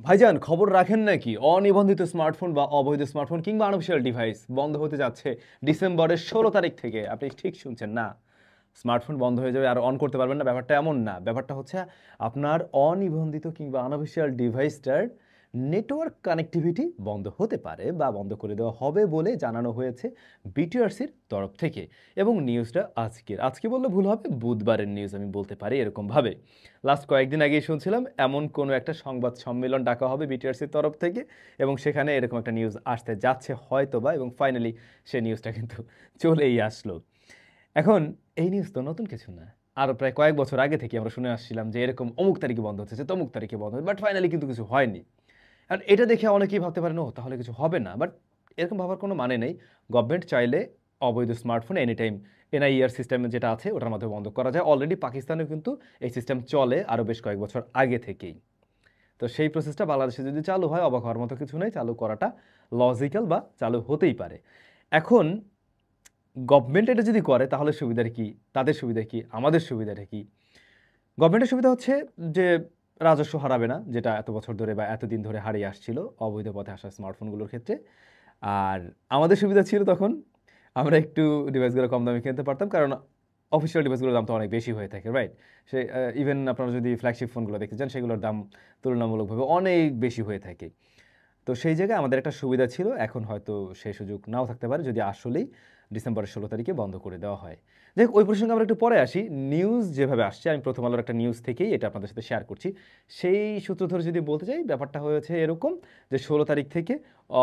ভাইজান খবর রাখেন নাকি অনিবন্ধিত স্মার্টফোন বা অবৈধ স্মার্টফোন কিংবা আনঅফিশিয়াল ডিভাইস বন্ধ হতে যাচ্ছে ডিসেম্বরের 16 তারিখ থেকে। আপনি ঠিক শুনছেন না, স্মার্টফোন বন্ধ হয়ে যাবে আর অন করতে পারবেন না, ব্যাপারটা এমন না। ব্যাপারটা হচ্ছে আপনার অনিবন্ধিত কিংবা আনঅফিশিয়াল ডিভাইসটার নেটওয়ার্ক কানেক্টিভিটি বন্ধ হতে পারে বা বন্ধ করে দেওয়া হবে বলে জানানো হয়েছে বিটিআরসির তরফ থেকে। এবং নিউজটা আজকে বললে ভুল হবে, বুধবারের নিউজ আমি বলতে পারি এরকমভাবে। লাস্ট কয়েকদিন আগেই শুনছিলাম এমন কোনো একটা সংবাদ সম্মেলন ডাকা হবে বিটিআরসির তরফ থেকে, এবং সেখানে এরকম একটা নিউজ আসতে যাচ্ছে হয়তোবা, এবং ফাইনালি সে নিউজটা কিন্তু চলেই আসলো। এখন এই নিউজ তো নতুন কিছু না, আরও প্রায় কয়েক বছর আগে থেকে আমরা শুনে আসছিলাম যে এরকম অমুক তারিখে বন্ধ হচ্ছে, তমুক তারিখে বন্ধ হচ্ছে, বাট ফাইনালি কিন্তু কিছু হয়নি। আর এটা দেখে অনেকেই ভাবতে পারেন ও তাহলে কিছু হবে না, বাট এরকম ভাবার কোনো মানে নেই। গভর্নমেন্ট চাইলে অবৈধ smartphone any time NIR system যেটা আছে ওটার মাধ্যমে বন্ধ করা যায়। অলরেডি পাকিস্তানেও কিন্তু এই সিস্টেম চলে আরও বেশ কয়েক বছর আগে থেকেই। তো সেই প্রসেসটা বাংলাদেশে যদি চালু হয় অবাক হওয়ার মতো কিছু নেই, চালু করাটা লজিক্যাল বা চালু হতেই পারে। এখন গভর্নমেন্ট এটা যদি করে তাহলে সুবিধার কি, তাদের সুবিধা কি, আমাদের সুবিধাটা কি? গভর্নমেন্টের সুবিধা হচ্ছে যে রাজস্ব হারাবে না, যেটা এত বছর ধরে বা এতদিন ধরে হারিয়ে আসছিল অবৈধ পথে আসা স্মার্টফোনগুলোর ক্ষেত্রে। আর আমাদের সুবিধা ছিল তখন আমরা একটু ডিভাইসগুলো কম দামে কিনতে পারতাম, কারণ অফিসিয়াল ডিভাইসগুলোর দাম তো অনেক বেশি হয়ে থাকে, রাইট? সে ইভেন আপনারা যদি ফ্ল্যাগশিপ ফোনগুলো দেখতে চান সেগুলোর দাম তুলনামূলকভাবে অনেক বেশি হয়ে থাকে। তো সেই জায়গায় আমাদের একটা সুবিধা ছিল, এখন হয়তো সেই সুযোগ নাও থাকতে পারে যদি আসলেই ডিসেম্বরের 16 তারিখে বন্ধ করে দেওয়া হয়। যাই হোক, ওই প্রসঙ্গে আমরা একটু পরে আসি। নিউজ যেভাবে আসছে, আমি প্রথম আলোর একটা নিউজ থেকেই এটা আপনাদের সাথে শেয়ার করছি। সেই সূত্র ধরে যদি বলতে চাই, ব্যাপারটা হয়েছে এরকম যে 16 তারিখ থেকে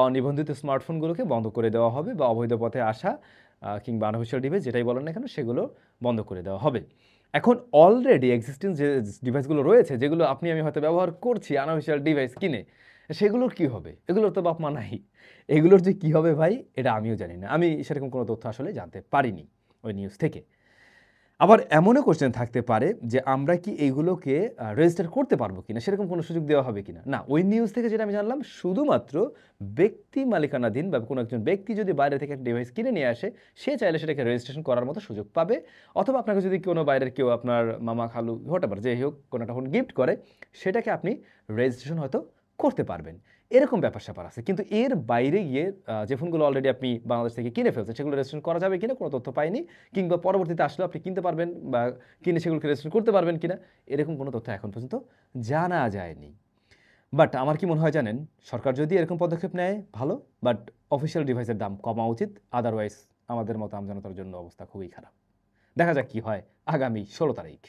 অনিবন্ধিত স্মার্টফোনগুলোকে বন্ধ করে দেওয়া হবে, বা অবৈধ পথে আসা কিংবা আনঅফিশিয়াল ডিভাইস যেটাই বলেন না কেন সেগুলো বন্ধ করে দেওয়া হবে। এখন অলরেডি এক্সিস্টিং যে ডিভাইসগুলো রয়েছে, যেগুলো আপনি আমি হয়তো ব্যবহার করছি আনঅফিশিয়াল ডিভাইস কিনে, সেগুলোর কি হবে? এগুলোর তো বাপ মা নাই। এগুলোর যে কি হবে ভাই, এটা আমিও জানি না। আমি সেরকম কোনো তথ্য আসলে জানতে পারিনি ওই নিউজ থেকে। আবার এমনও কোয়েশ্চেন থাকতে পারে যে আমরা কি এইগুলোকে রেজিস্টার করতে পারবো কিনা, সেরকম কোনো সুযোগ দেওয়া হবে কিনা। না, ওই নিউজ থেকে যেটা আমি জানলাম, শুধুমাত্র ব্যক্তি মালিকানাধীন বা কোনো একজন ব্যক্তি যদি বাইরে থেকে একটা ডিভাইস কিনে নিয়ে আসে, সে চাইলে সেটাকে রেজিস্ট্রেশন করার মতো সুযোগ পাবে। অথবা আপনাকে যদি কোনো বাইরের কেউ, আপনার মামা খালু হোয়াটএভার যেই হোক, কোনো একটা ফোন গিফট করে, সেটাকে আপনি রেজিস্ট্রেশন হয়তো করতে পারবেন। এরকম ব্যাপার-স্যাপার আছে। কিন্তু এর বাইরে গিয়ে যে ফোনগুলো অলরেডি আপনি বাংলাদেশ থেকে কিনে ফেলছেন, সেগুলো রেজিস্ট্রেশন করা যাবে কিনা কোনো তথ্য পাইনি। কিংবা পরবর্তীতে আসলেও আপনি কিনতে পারবেন বা কিনে সেগুলোকে রেজিস্ট্রেশন করতে পারবেন কিনা, এরকম কোনো তথ্য এখন পর্যন্ত জানা যায়নি। বাট আমার কি মনে হয় জানেন, সরকার যদি এরকম পদক্ষেপ নেয় ভালো, বাট অফিসিয়াল ডিভাইসের দাম কমা উচিত। আদারওয়াইজ আমাদের মতো আমজনতার জন্য অবস্থা খুবই খারাপ। দেখা যাক কি হয় আগামী 16 তারিখ।